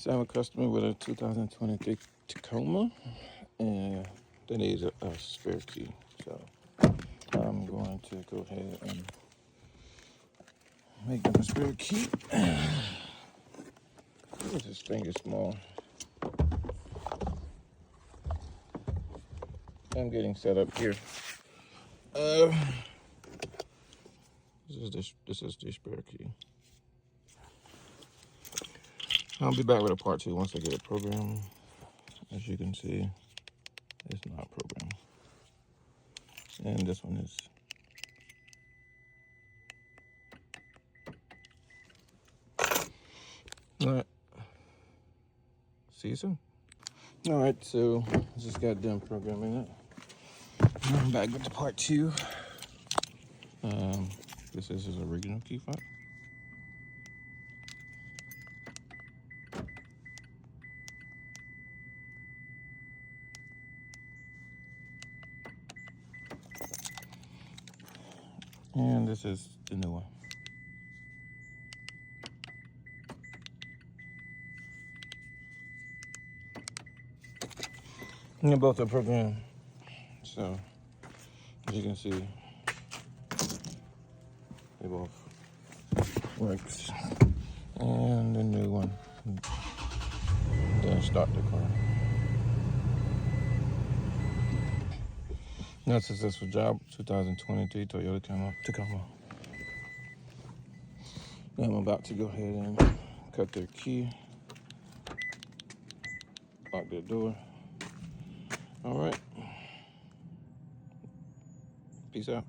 So I'm a customer with a 2023 Tacoma, and they need a spare key. So I'm going to go ahead and make them a spare key. This thing is small. I'm getting set up here. This is the spare key. I'll be back with a part 2 once I get it programmed. As you can see, it's not programmed. And this one is. All right. See you soon. All right, so I just got done programming it. I'm back with the part 2. This is his original key fob. And this is the new one. And they both are programmed. So, as you can see, they both works. And the new one doesn't start the car. Not successful job, 2023 Toyota Tacoma. I'm about to go ahead and cut their key, lock their door. All right. Peace out.